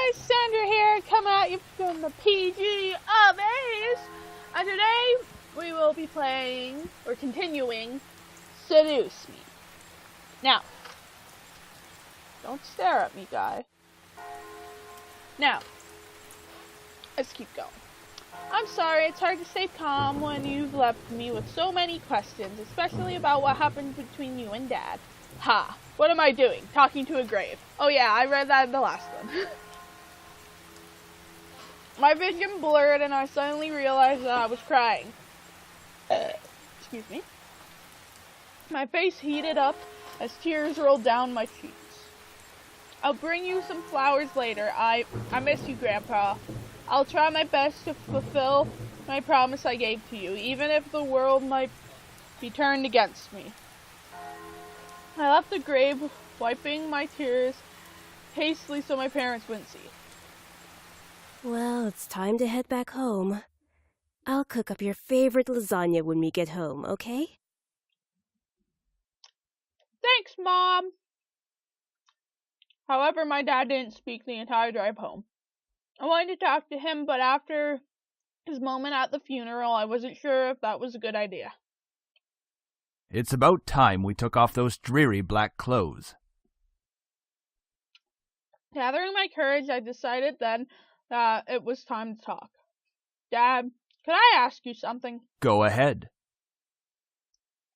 guys, Sandra here, coming at you from the PG of A's. And today we will be playing, or continuing, Seduce Me. Now, don't stare at me, guy. Now, let's keep going. I'm sorry, it's hard to stay calm when you've left me with so many questions, especially about what happened between you and Dad. Ha! What am I doing? Talking to a grave. Oh yeah, I read that in the last one. My vision blurred and I suddenly realized that I was crying. Excuse me. My face heated up as tears rolled down my cheeks. I'll bring you some flowers later. I miss you, Grandpa. I'll try my best to fulfill my promise I gave to you, even if the world might be turned against me. I left the grave, wiping my tears hastily so my parents wouldn't see. Well, it's time to head back home. I'll cook up your favorite lasagna when we get home, okay? Thanks, Mom! However, my dad didn't speak the entire drive home. I wanted to talk to him, but after his moment at the funeral, I wasn't sure if that was a good idea. It's about time we took off those dreary black clothes. Gathering my courage, I decided then that it was time to talk. Dad, could I ask you something? Go ahead.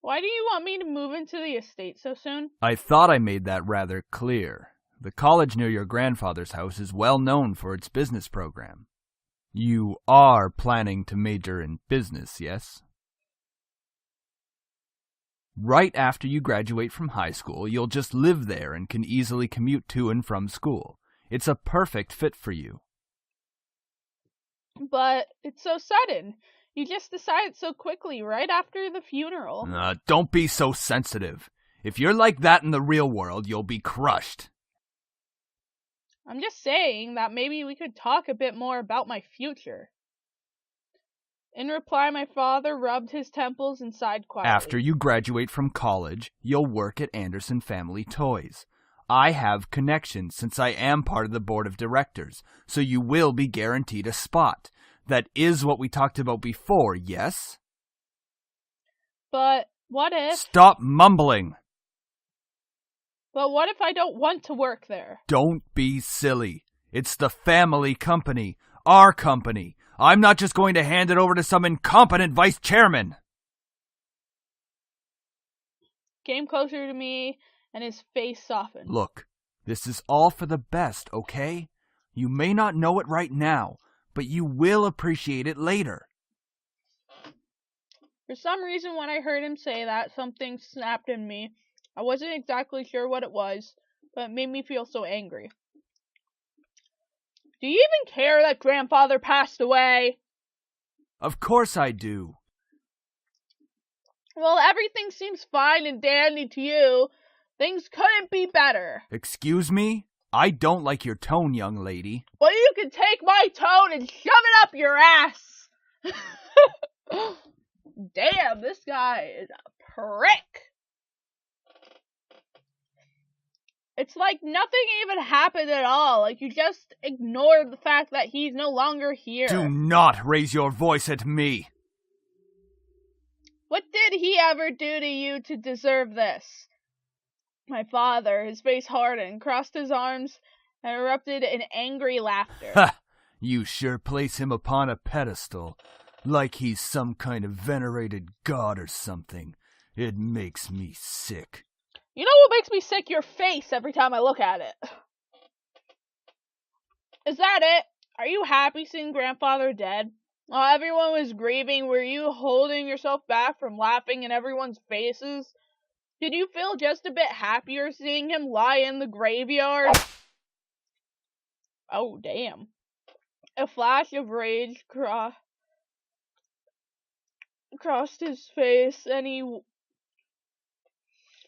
Why do you want me to move into the estate so soon? I thought I made that rather clear. The college near your grandfather's house is well known for its business program. You are planning to major in business, yes? Right after you graduate from high school, you'll just live there and can easily commute to and from school. It's a perfect fit for you. But it's so sudden. You just decided so quickly, right after the funeral. Don't be so sensitive. If you're like that in the real world, you'll be crushed. I'm just saying that maybe we could talk a bit more about my future. In reply, my father rubbed his temples and sighed quietly. After you graduate from college, you'll work at Anderson Family Toys. I have connections since I am part of the board of directors, so you will be guaranteed a spot. That is what we talked about before, yes? But what if... Stop mumbling! But what if I don't want to work there? Don't be silly. It's the family company. Our company. I'm not just going to hand it over to some incompetent vice chairman. Came closer to me, and his face softened. Look, this is all for the best, okay? You may not know it right now, but you will appreciate it later. For some reason, when I heard him say that, something snapped in me. I wasn't exactly sure what it was, but it made me feel so angry. Do you even care that Grandfather passed away? Of course I do. Well, everything seems fine and dandy to you. Things couldn't be better. Excuse me? I don't like your tone, young lady. Well, you can take my tone and shove it up your ass. Damn, this guy is a prick. It's like nothing even happened at all. Like, you just ignored the fact that he's no longer here. Do not raise your voice at me. What did he ever do to you to deserve this? My father, his face hardened, crossed his arms, and erupted in angry laughter. Ha! You sure place him upon a pedestal, like he's some kind of venerated god or something. It makes me sick. You know what makes me sick? Your face every time I look at it. Is that it? Are you happy seeing Grandfather dead? While everyone was grieving, were you holding yourself back from laughing in everyone's faces? Did you feel just a bit happier seeing him lie in the graveyard? Oh, damn. A flash of rage crossed his face, and he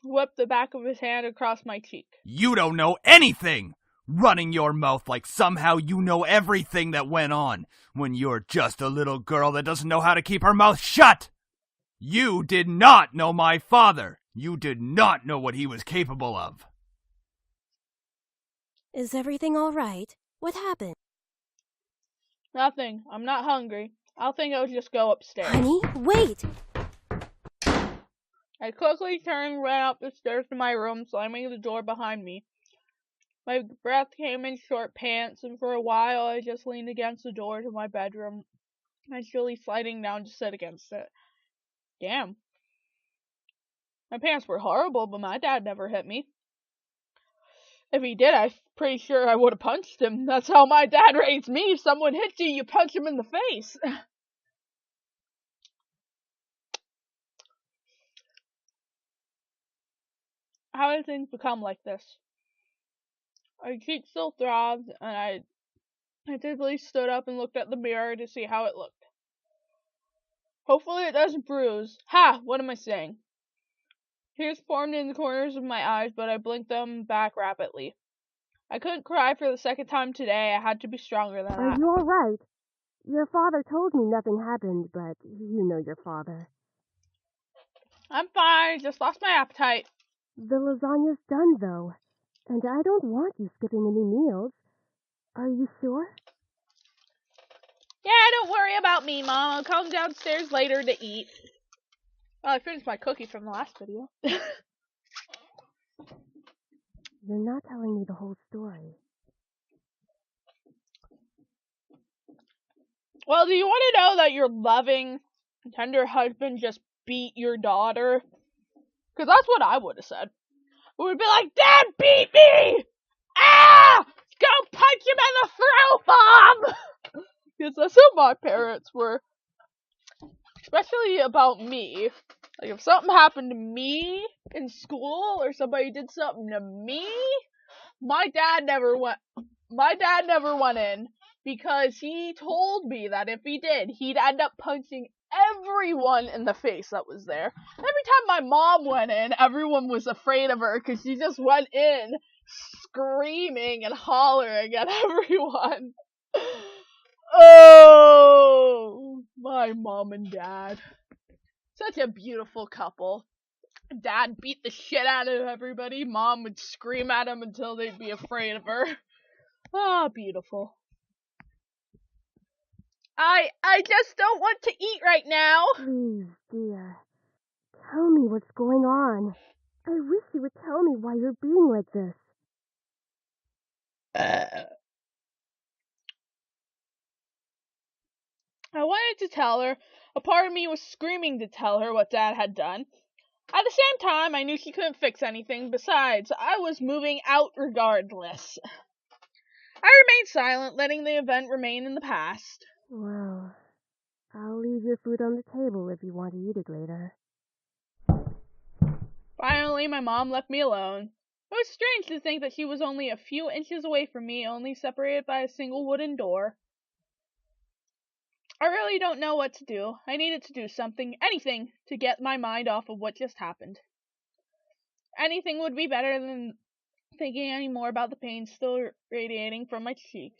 whipped the back of his hand across my cheek. You don't know anything! Running your mouth like somehow you know everything that went on, when you're just a little girl that doesn't know how to keep her mouth shut! You did not know my father! You did not know what he was capable of! Is everything all right? What happened? Nothing. I'm not hungry. I'll think I'll just go upstairs. Honey, wait! I quickly turned and ran up the stairs to my room, slamming the door behind me. My breath came in short pants, and for a while I just leaned against the door to my bedroom, eventually sliding down to sit against it. Damn. My pants were horrible, but my dad never hit me. If he did, I'm pretty sure I would have punched him. That's how my dad raised me. If someone hits you, you punch him in the face. How did things become like this? My cheek still throbbed, and I typically stood up and looked at the mirror to see how it looked. Hopefully it doesn't bruise. Ha! What am I saying? Tears formed in the corners of my eyes, but I blinked them back rapidly. I couldn't cry for the second time today. I had to be stronger than that. Are you alright? Your father told me nothing happened, but you know your father. I'm fine. Just lost my appetite. The lasagna's done, though, and I don't want you skipping any meals. Are you sure? Yeah, don't worry about me, Mom. I'll come downstairs later to eat. Well, I finished my cookie from the last video. You're not telling me the whole story. Well, do you want to know that your loving, tender husband just beat your daughter? Because that's what I would have said. We would be like, Dad beat me! Ah! Go punch him in the throat, Mom! Because that's who my parents were. Especially about me. Like, if something happened to me in school, or somebody did something to me, my dad never went in, because he told me that if he did, he'd end up punching everyone in the face that was there. Every time my mom went in, everyone was afraid of her, because she just went in screaming and hollering at everyone. Oh, my mom and dad. Such a beautiful couple. Dad beat the shit out of everybody. Mom would scream at him until they'd be afraid of her. Ah, beautiful. I just don't want to eat right now. Please, dear. Tell me what's going on. I wish you would tell me why you're being like this. I wanted to tell her. A part of me was screaming to tell her what Dad had done. At the same time, I knew she couldn't fix anything. Besides, I was moving out regardless. I remained silent, letting the event remain in the past. Well, I'll leave your food on the table if you want to eat it later. Finally, my mom left me alone. It was strange to think that she was only a few inches away from me, only separated by a single wooden door. I really don't know what to do. I needed to do something, anything, to get my mind off of what just happened. Anything would be better than thinking any more about the pain still radiating from my cheek.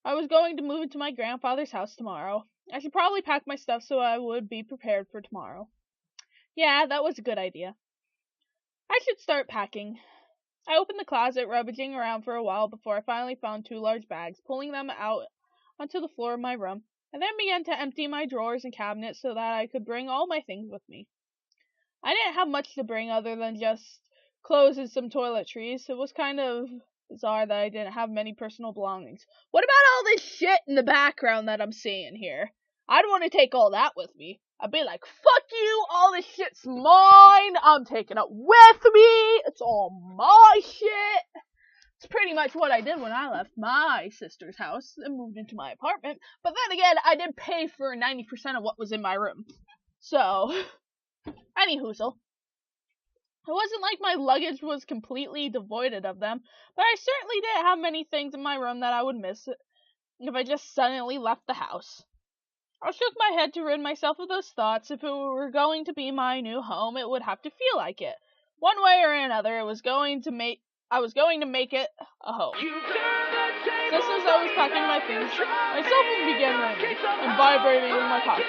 I was going to move into my grandfather's house tomorrow. I should probably pack my stuff so I would be prepared for tomorrow. Yeah, that was a good idea. I should start packing. I opened the closet, rummaging around for a while before I finally found 2 large bags, pulling them out onto the floor of my room. I then began to empty my drawers and cabinets so that I could bring all my things with me. I didn't have much to bring other than just clothes and some toiletries. It was kind of bizarre that I didn't have many personal belongings. What about all this shit in the background that I'm seeing here? I'd want to take all that with me. I'd be like, fuck you, all this shit's mine, I'm taking it with me, it's all my shit. It's pretty much what I did when I left my sister's house and moved into my apartment. But then again, I did pay for 90% of what was in my room. So, anyhoozle. It wasn't like my luggage was completely devoid of them, but I certainly didn't have many things in my room that I would miss if I just suddenly left the house. I shook my head to rid myself of those thoughts. If it were going to be my new home, it would have to feel like it. One way or another, I was going to make it a home. Just as I was packing my things, my cell phone began ringing and vibrating in my pocket.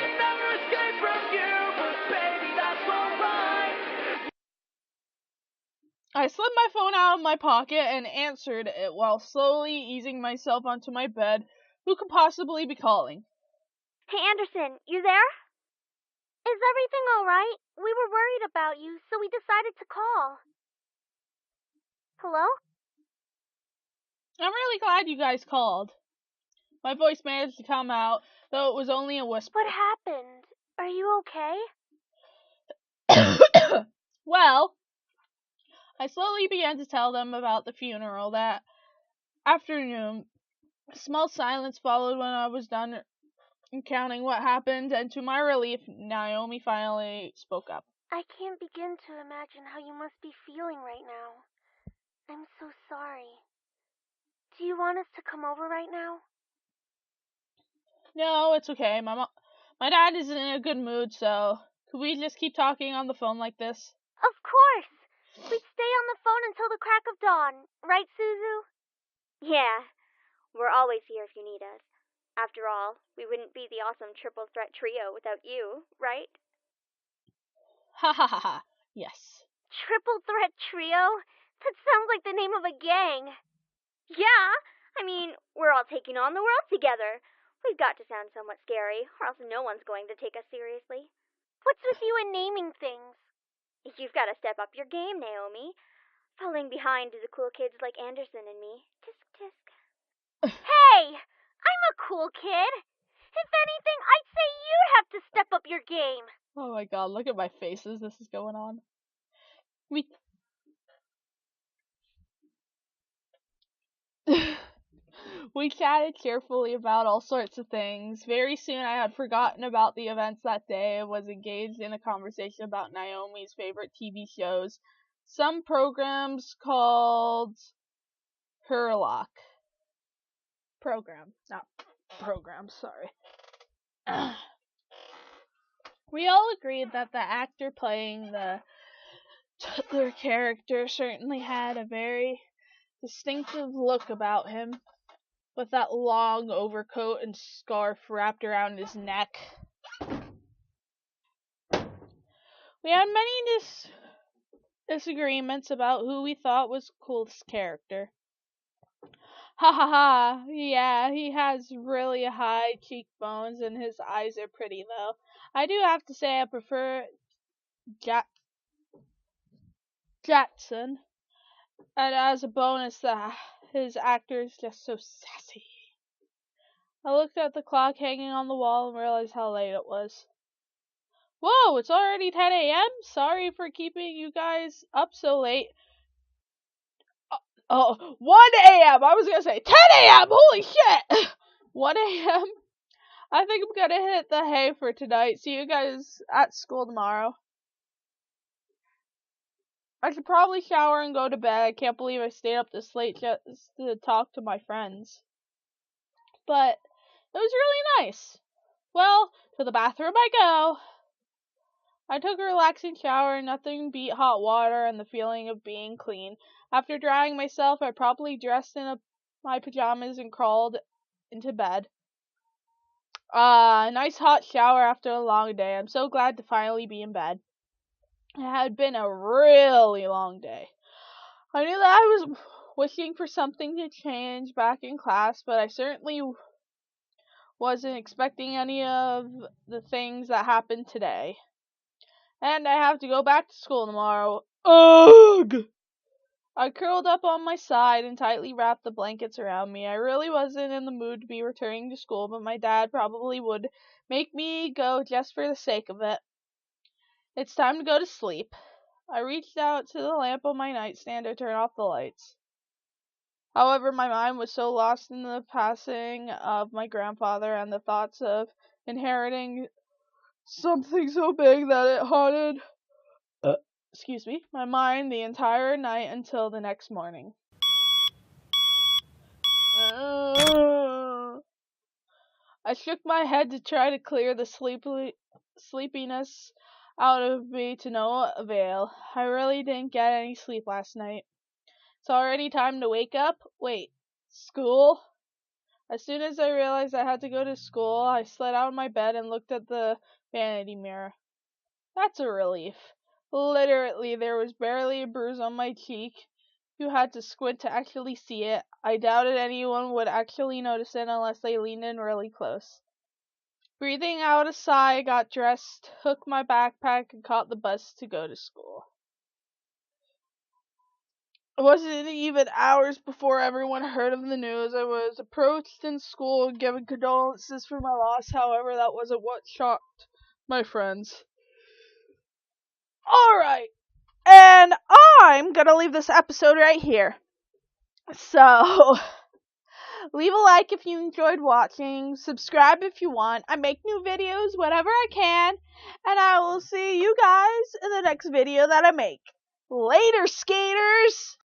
I slipped my phone out of my pocket and answered it while slowly easing myself onto my bed. Who could possibly be calling? Hey, Anderson, you there? Is everything alright? We were worried about you, so we decided to call. Hello? I'm really glad you guys called. My voice managed to come out, though it was only a whisper. What happened? Are you okay? Well, I slowly began to tell them about the funeral that afternoon. A small silence followed when I was done recounting what happened, and to my relief, Naomi finally spoke up. I can't begin to imagine how you must be feeling right now. I'm so sorry. Do you want us to come over right now? No, it's okay. My dad isn't in a good mood, so could we just keep talking on the phone like this? Of course! We'd stay on the phone until the crack of dawn, right, Suzu? Yeah, we're always here if you need us. After all, we wouldn't be the awesome triple threat trio without you, right? Ha ha ha ha. Yes. Triple threat trio? That sounds like the name of a gang. Yeah, I mean, we're all taking on the world together. We've got to sound somewhat scary, or else no one's going to take us seriously. What's with you and naming things? You've got to step up your game, Naomi. Falling behind the cool kids like Anderson and me. Tisk tisk. Hey! I'm a cool kid! If anything, I'd say you'd have to step up your game. Oh my god, look at my faces. This is going on. We chatted cheerfully about all sorts of things. Very soon I had forgotten about the events that day and was engaged in a conversation about Naomi's favorite TV shows. Some programs called Herlock. Program, not program, sorry. We all agreed that the actor playing the Tutler character certainly had a very distinctive look about him, with that long overcoat and scarf wrapped around his neck. We had many disagreements about who we thought was the coolest character. Ha ha ha, yeah, he has really high cheekbones and his eyes are pretty though. I do have to say I prefer Jackson, and as a bonus, his actor is just so sassy. I looked at the clock hanging on the wall and realized how late it was. Whoa, it's already 10 a.m.? Sorry for keeping you guys up so late. 1 a.m. I was gonna say 10 a.m. Holy shit! 1 a.m. I think I'm gonna hit the hay for tonight. See you guys at school tomorrow. I should probably shower and go to bed. I can't believe I stayed up this late just to talk to my friends. But it was really nice. Well, to the bathroom I go. I took a relaxing shower and nothing beat hot water and the feeling of being clean. After drying myself, I promptly dressed in my pajamas and crawled into bed. A nice hot shower after a long day. I'm so glad to finally be in bed. It had been a really long day. I knew that I was wishing for something to change back in class, but I certainly wasn't expecting any of the things that happened today. And I have to go back to school tomorrow. Ugh! I curled up on my side and tightly wrapped the blankets around me. I really wasn't in the mood to be returning to school, but my dad probably would make me go just for the sake of it. It's time to go to sleep. I reached out to the lamp on my nightstand to turn off the lights. However, my mind was so lost in the passing of my grandfather and the thoughts of inheriting something so big that it haunted my mind the entire night until the next morning. I shook my head to try to clear the sleepiness out of me to no avail. I really didn't get any sleep last night. It's already time to wake up. Wait, school? As soon as I realized I had to go to school, I slid out of my bed and looked at the vanity mirror. That's a relief. Literally, there was barely a bruise on my cheek. You had to squint to actually see it. I doubted anyone would actually notice it unless they leaned in really close. Breathing out a sigh, I got dressed, took my backpack, and caught the bus to go to school. It wasn't even hours before everyone heard of the news. I was approached in school and given condolences for my loss. However, that wasn't what shocked my friends. Alright, and I'm gonna leave this episode right here. So, leave a like if you enjoyed watching, subscribe if you want. I make new videos whenever I can, and I will see you guys in the next video that I make. Later, skaters!